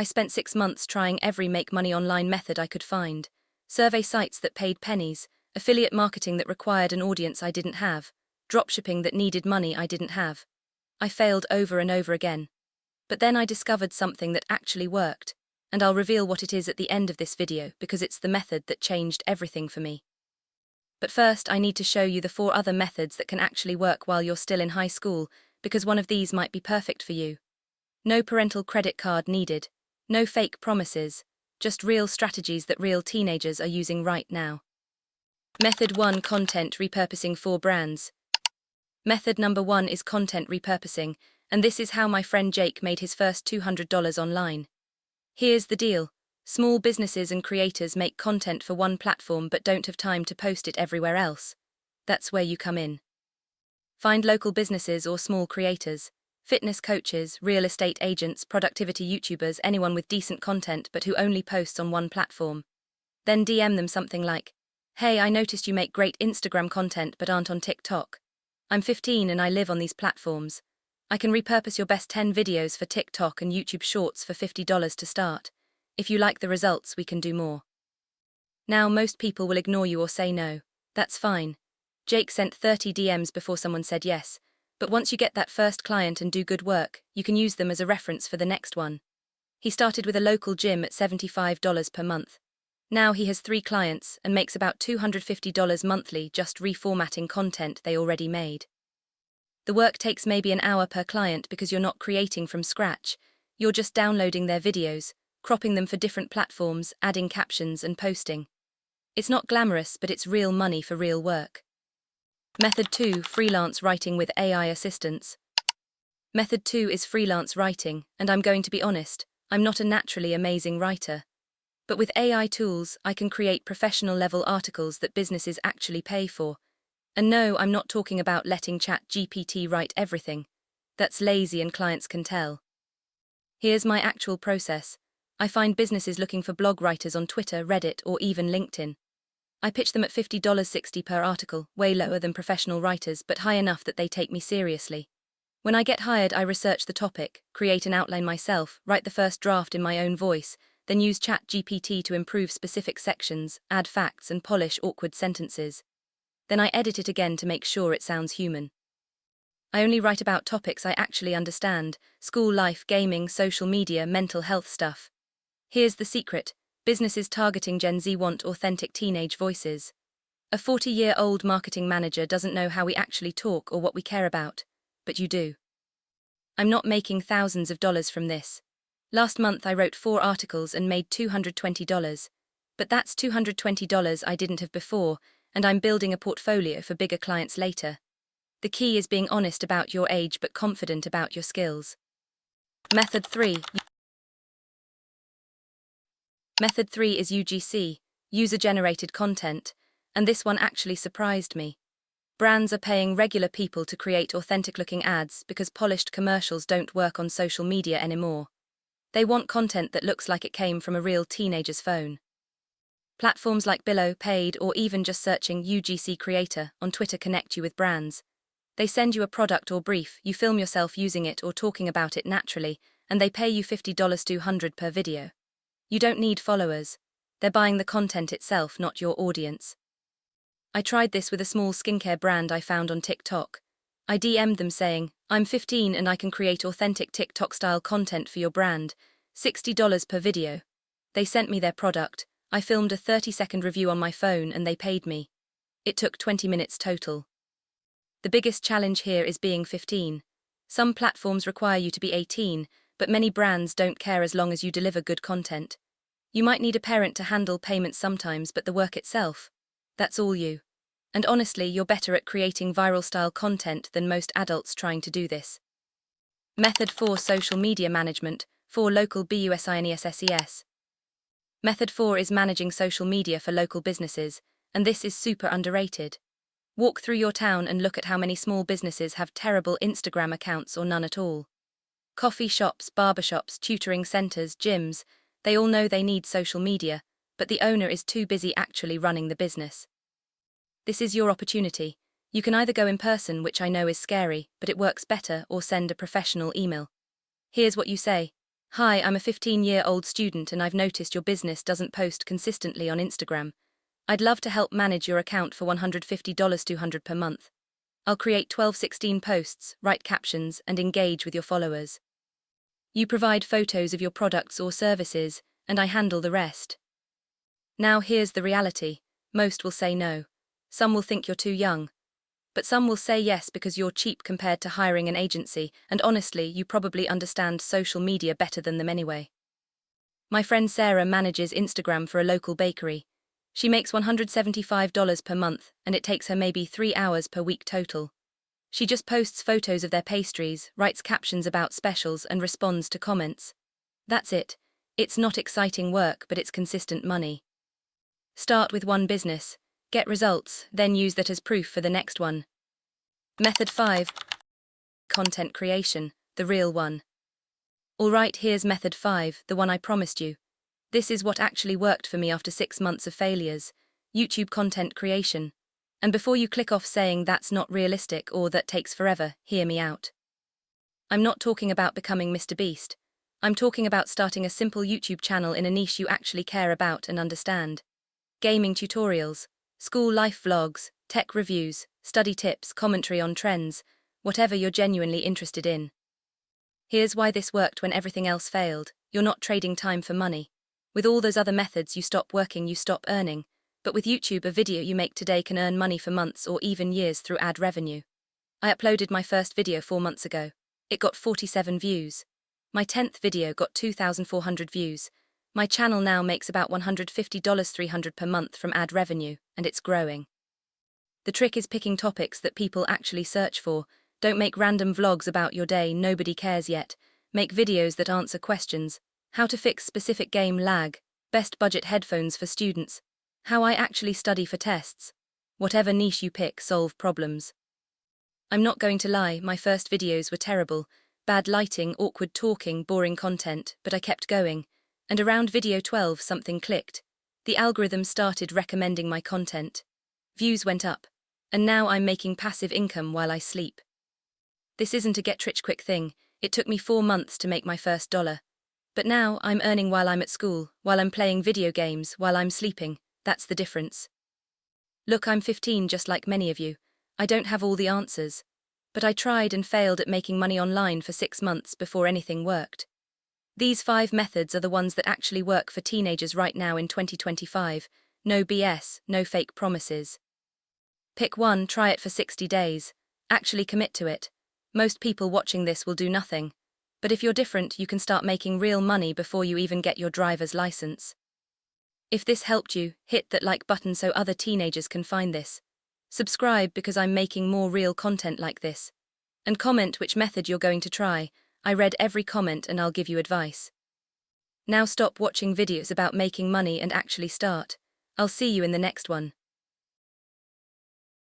I spent 6 months trying every make money online method I could find. Survey sites that paid pennies, affiliate marketing that required an audience I didn't have, dropshipping that needed money I didn't have. I failed over and over again. But then I discovered something that actually worked, and I'll reveal what it is at the end of this video because it's the method that changed everything for me. But first, I need to show you the 4 other methods that can actually work while you're still in high school, because one of these might be perfect for you. No parental credit card needed. No fake promises. Just real strategies that real teenagers are using right now. Method 1: Content repurposing for brands. Method number 1 is content repurposing, and this is how my friend Jake made his first $200 online. Here's the deal. Small businesses and creators make content for one platform but don't have time to post it everywhere else. That's where you come in. Find local businesses or small creators, fitness coaches, real estate agents, productivity YouTubers, anyone with decent content but who only posts on one platform. Then DM them something like, "Hey, I noticed you make great Instagram content but aren't on TikTok. I'm 15 and I live on these platforms. I can repurpose your best 10 videos for TikTok and YouTube Shorts for $50 to start. If you like the results, we can do more." Now, most people will ignore you or say no. That's fine. Jake sent 30 DMs before someone said yes, but once you get that first client and do good work, you can use them as a reference for the next one. He started with a local gym at $75 per month. Now he has 3 clients and makes about $250 monthly just reformatting content they already made. The work takes maybe an hour per client because you're not creating from scratch. You're just downloading their videos, cropping them for different platforms, adding captions and posting. It's not glamorous, but it's real money for real work. Method 2: Freelance writing with AI assistance. Method 2 is freelance writing, and I'm going to be honest, I'm not a naturally amazing writer. But with AI tools, I can create professional-level articles that businesses actually pay for. And no, I'm not talking about letting ChatGPT write everything. That's lazy and clients can tell. Here's my actual process. I find businesses looking for blog writers on Twitter, Reddit, or even LinkedIn. I pitch them at $50.60 per article, way lower than professional writers, but high enough that they take me seriously. When I get hired, I research the topic, create an outline myself, write the first draft in my own voice, then use ChatGPT to improve specific sections, add facts, and polish awkward sentences. Then I edit it again to make sure it sounds human. I only write about topics I actually understand: school life, gaming, social media, mental health stuff. Here's the secret: businesses targeting Gen Z want authentic teenage voices. A 40-year-old marketing manager doesn't know how we actually talk or what we care about, but you do. I'm not making thousands of dollars from this. Last month I wrote 4 articles and made $220. But that's $220 I didn't have before, and I'm building a portfolio for bigger clients later. The key is being honest about your age but confident about your skills. Method 3. Method 3 is UGC, user-generated content, and this one actually surprised me. Brands are paying regular people to create authentic-looking ads because polished commercials don't work on social media anymore. They want content that looks like it came from a real teenager's phone. Platforms like Billo, Paid, or even just searching UGC Creator on Twitter connect you with brands. They send you a product or brief, you film yourself using it or talking about it naturally, and they pay you $50-$200 per video. You don't need followers. They're buying the content itself, not your audience. I tried this with a small skincare brand I found on TikTok. I DM'd them saying, "I'm 15 and I can create authentic TikTok-style content for your brand, $60 per video." They sent me their product. I filmed a 30-second review on my phone and they paid me. It took 20 minutes total. The biggest challenge here is being 15. Some platforms require you to be 18, but many brands don't care as long as you deliver good content. You might need a parent to handle payments sometimes, but the work itself, that's all you. And honestly, you're better at creating viral-style content than most adults trying to do this. Method 4: Social media management, for local business. Method 4 is managing social media for local businesses, and this is super underrated. Walk through your town and look at how many small businesses have terrible Instagram accounts or none at all. Coffee shops, barbershops, tutoring centers, gyms, they all know they need social media, but the owner is too busy actually running the business. This is your opportunity. You can either go in person, which I know is scary, but it works better, or send a professional email. Here's what you say. Hi, I'm a 15-year-old student and I've noticed your business doesn't post consistently on Instagram. I'd love to help manage your account for $150 $200 per month. I'll create 12-16 posts, write captions, and engage with your followers. You provide photos of your products or services, and I handle the rest. Now here's the reality. Most will say no. Some will think you're too young. But some will say yes because you're cheap compared to hiring an agency, and honestly, you probably understand social media better than them anyway. My friend Sarah manages Instagram for a local bakery. She makes $175 per month, and it takes her maybe 3 hours per week total. She just posts photos of their pastries, writes captions about specials, and responds to comments. That's it. It's not exciting work, but it's consistent money. Start with one business, get results, then use that as proof for the next one. Method 5. Content creation, the real one. Alright, here's method 5, the one I promised you. This is what actually worked for me after 6 months of failures. YouTube content creation. And before you click off saying that's not realistic or that takes forever, hear me out. I'm not talking about becoming Mr. Beast. I'm talking about starting a simple YouTube channel in a niche you actually care about and understand. Gaming tutorials, school life vlogs, tech reviews, study tips, commentary on trends, whatever you're genuinely interested in. Here's why this worked when everything else failed. You're not trading time for money. With all those other methods, you stop working, you stop earning. But with YouTube, a video you make today can earn money for months or even years through ad revenue. I uploaded my first video 4 months ago. It got 47 views. My 10th video got 2,400 views. My channel now makes about $150 $300 per month from ad revenue, and it's growing. The trick is picking topics that people actually search for. Don't make random vlogs about your day, nobody cares yet. Make videos that answer questions. How to fix specific game lag, best budget headphones for students, how I actually study for tests. Whatever niche you pick, solve problems. I'm not going to lie, my first videos were terrible. Bad lighting, awkward talking, boring content, but I kept going. And around video 12 something clicked. The algorithm started recommending my content. Views went up. And now I'm making passive income while I sleep. This isn't a get-rich-quick thing. It took me 4 months to make my first dollar. But now I'm earning while I'm at school, while I'm playing video games, while I'm sleeping. That's the difference. Look, I'm 15 just like many of you. I don't have all the answers. But I tried and failed at making money online for 6 months before anything worked. These 5 methods are the ones that actually work for teenagers right now in 2025. No BS, no fake promises. Pick one, try it for 60 days. Actually commit to it. Most people watching this will do nothing. But if you're different, you can start making real money before you even get your driver's license. If this helped you, hit that like button so other teenagers can find this. Subscribe because I'm making more real content like this. And comment which method you're going to try. I read every comment and I'll give you advice. Now stop watching videos about making money and actually start. I'll see you in the next one.